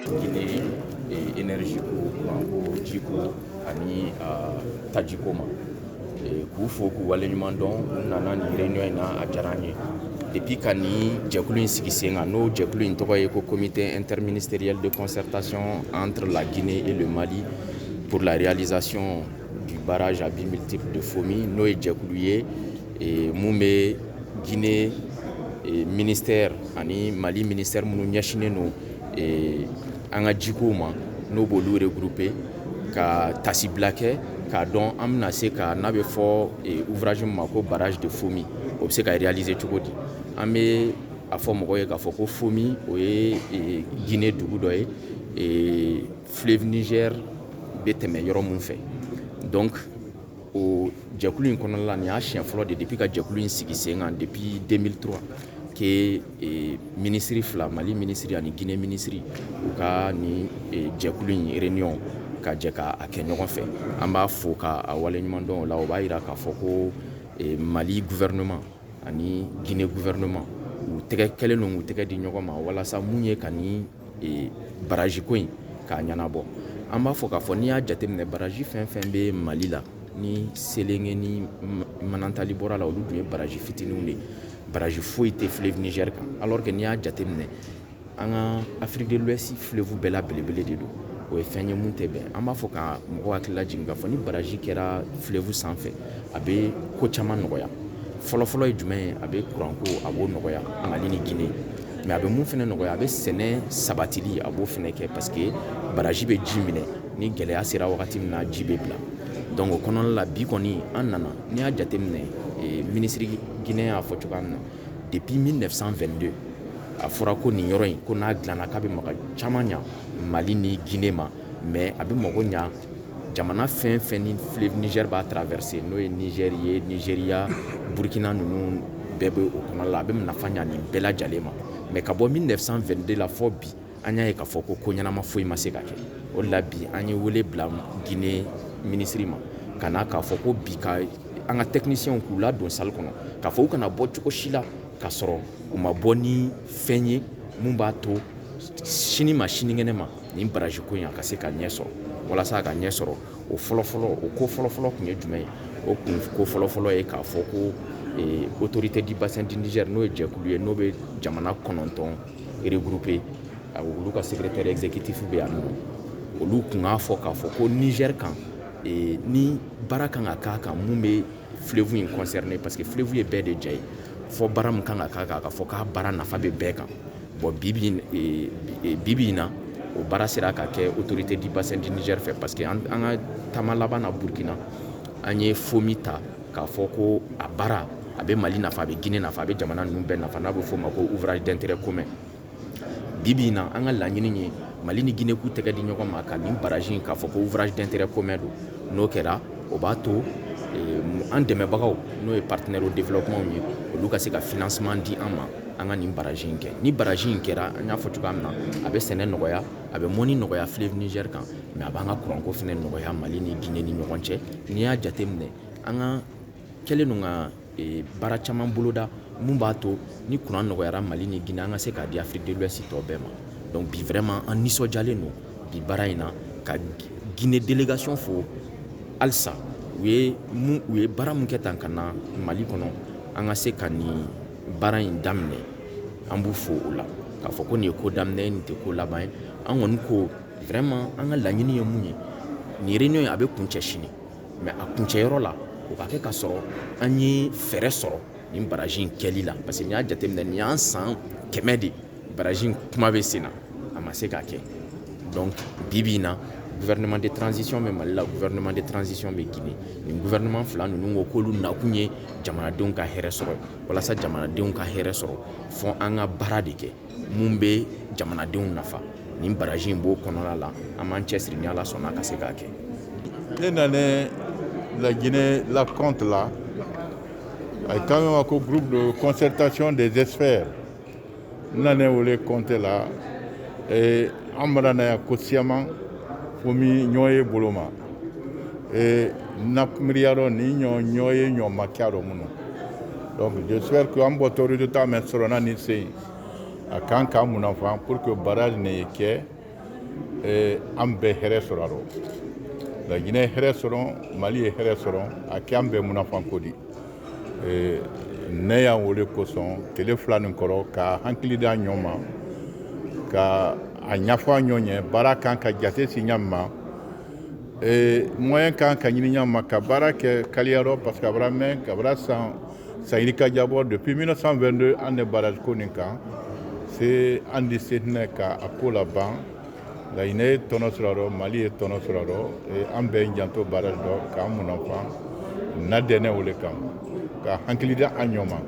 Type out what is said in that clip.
Guinée et énergie ko jiko ani tajiko ma k'u fo k'u waleɲuman dɔn u nana ni réunion in na a diyara an ye depuis ka ni jɛkulu in sigi sen kan n'o jɛkulu in tɔgɔ ye ko comité interministériel de concertation entre la Guinée et le Mali pour la réalisation du barrage à bimultiple de Fomi n'o ye jɛkulu ye mun bɛ Guinée ministère ani Mali ministère minnu ɲɛsinen don an ka jikow ma n'o b'olu regrouper ka tasibila kɛ k'a dɔn an bɛna se ka n'a bɛ fɔ ouvrage min ma ko barrage de Fomi o bɛ se ka réaliser cogo di an bɛ a fɔ mɔgɔw ye k'a fɔ ko Fomi o ye Guinée dugu dɔ ye fleuve Niger bɛ tɛmɛ yɔrɔ min fɛ donc o jɛkulu in kɔnɔna la nin y'a siɲɛ fɔlɔ de depuis ka jɛkulu in sigi sen kan depuis 2003 ke ministre fila Mali ministre ani Guinée ministre u ka ni jɛkulu in réunion ka jɛ ka kɛ ɲɔgɔn fɛ an b'a fo ka waleɲuman dɔn o la o b'a jira k'a fɔ ko Mali gouvernement ani Guinée gouvernement u tɛgɛ kɛlen don k'u tɛgɛ di ɲɔgɔn ma walasa mun ye ka ni baraji ko in k'a ɲɛnabɔ an b'a fɔ k'a fɔ n'i y'a jateminɛ baraji fɛn fɛn bɛ Mali la ni Selenge ni Manantali bɔra la olu dun ye baraji fitininw de baraji foyi tɛ fleuve Niger kan alors que n'i y'a jateminɛ an ka Afrique de l'Ouest fleuve bɛɛ la belebele de don o ye fɛn ye mun tɛ bɛn an b'a fɔ ka mɔgɔw hakili lajigin k'a fɔ ni baraji kɛra fleuve sanfɛ a bɛ ko caman nɔgɔya fɔlɔfɔlɔ ye jumɛn ye a bɛ kuranko a b'o nɔgɔya Mali ni Guinée mais a bɛ mun fɛnɛ nɔgɔya a bɛ sɛnɛ sabatili a b'o fɛnɛ kɛ parce que baraji bɛ ji minɛ ni gɛlɛya sera wagati min na ji bɛ bila donc o kɔnɔna la bi kɔni an nana n'i y'a jateminɛ ministre guinéen y'a fɔ cogoya min na depuis 1922 a fɔra ko nin yɔrɔ in ko n'a dilanna k'a bɛ maka caman ɲa Mali ni Guinée ma mais a bɛ mago ɲa jamana fɛn fɛn ni fleuve Niger b'a traverser n'o ye Niger ye Nigeria Burkina ninnu bɛɛ bɛ o kɔnɔna la a bɛ nafa ɲa nin bɛɛ lajɛlen ma mais ka bɔ 1922 la fɔ bi an y'a ye k'a fɔ ko ɲɛnama foyi ma se ka kɛ o de la bi an ye wele bila Guinée ministre ma ka na k'a fɔ ko bi ka an ka techniciens k'u ladon salle kɔnɔ k'a fɔ u kana bɔ cogo si la k'a sɔrɔ u ma bɔ ni fɛn ye mun b'a to sini ma sinikɛnɛ ma nin baraji ko in a ka se ka ɲɛ sɔrɔ walasa a ka ɲɛ sɔrɔ o fɔlɔfɔlɔ o ko fɔlɔfɔlɔ tun ye jumɛn ye o kun ko fɔlɔfɔlɔ ye k'a fɔ ko autorité du bassin du Niger n'o ye jɛkulu ye n'o bɛ jamana 9 regroupé olu ka secrétaire exécutif bɛ yan nɔ olu kun k'a fɔ k'a fɔ ko Niger kan ni baara kan ka k'a kan mun bɛ fleuve in concerné parce que fleuve ye bɛɛ de jɛ ye fɔ baara min kan ka k'a kan k'a fɔ k'a baara nafa bɛ bɛɛ kan bon bibi in na o baara sera ka kɛ autorité du bassin du Niger fɛ parce que an ka taama laban na Burkina an ye Fomi ta k'a fɔ ko a baara a bɛ Mali nafa a bɛ Guinée nafa a bɛ jamana ninnu bɛɛ nafa n'a bɛ f'o ma ko ouvrage d'intérêt commun bibi in na an ka laɲini ye Mali ni Guinée k'u tɛgɛ di ɲɔgɔn ma ka nin baraji in k'a fɔ ko ouvrage d'intérêt commun don n'o kɛra o b'a to an dɛmɛbagaw n'o ye partenaire au développement ye olu ka se ka financement di an ma an ka nin baraji in kɛ ni baraji in kɛra an y'a fɔ cogoya min na a bɛ sɛnɛ nɔgɔya a bɛ mɔni nɔgɔya fleuve Niger kan mais a b'an ka kuranko fɛnɛ nɔgɔya Mali ni Guinée ni ɲɔgɔn cɛ n'i y'a jateminɛ an ka kɛlen don ka baara caman boloda mun b'a to ni kuran nɔgɔyara Mali ni Guinée an ka se k'a di Afrique de l'Ouest tɔ bɛɛ ma donc bi vraiment an nisɔndiyalen don bi baara in na ka Guinée délégation fo halisa u ye baara mun kɛ tan ka na Mali kɔnɔ an ka se ka nin baara in daminɛ an b'u fo o la k'a fɔ ko nin ye ko daminɛ nin tɛ ko laban ye an kɔni ko vraiment an ka laɲini ye mun ye nin réunion in a bɛ kuncɛ sini mais a kuncɛyɔrɔ la o ka kɛ ka sɔrɔ an ye fɛɛrɛ sɔrɔ nin baraji in kɛli la parce que n'i y'a jateminɛ nin y'an san 100 de baraji in kuma bɛ sen na a ma se ka kɛ donc bibi in na gouvernement de transition bɛ Mali la gouvernement de transition bɛ Guinée nin gouvernement fila ninnu ko k'olu nakun ye jamanadenw ka hɛrɛ sɔrɔ walasa jamanadenw ka hɛrɛ sɔrɔ fɔ an ka baara de kɛ mun bɛ jamanadenw nafa nin baraji in b'o kɔnɔna la an b'an cɛsiri ni Ala sɔnna ka se k'a kɛ. Ne nanɛ la Guinée la compte là a quand même un groupe de concertation des experts nanɛ wele compte là et an mana ya ko siaman Fomi ɲɔ ye bolo ma na miiriya dɔ ni ɲɔ ye ɲɔ makiya dɔ minnu donc j'espère que an bɔtɔ résultat min sɔrɔna ni se a kan k'an munafan pour que barrage nin kɛ an bɛɛ hɛrɛ sɔrɔ a rɔ laginɛ ye hɛrɛ sɔrɔ mali ye hɛrɛ sɔrɔ a kɛ an bɛɛ munafanko di ne y'an wele kosɔn tile fila nin kɔrɔ ka hankili da ɲɔgɔn ma ka a ɲɛfɔ a ɲɔgɔn ye baara kan ka jate si ɲa ma moyen kan ka ɲini ɲa ma ka baara kɛ kaliyarɔ parce que a bara mɛn ka bara san yirika jabɔ depuis 1922 an de barrage ko nin kan se an di se hinɛ ka a ko laban laginɛ ye tɔnɔ sɔrɔ a rɔ mali ye tɔnɔ sɔrɔ a rɔ an bɛɛ janto barrage dɔ k'an munafan na dɛnɛ o le kan ka hankili da an ɲɔgɔn ma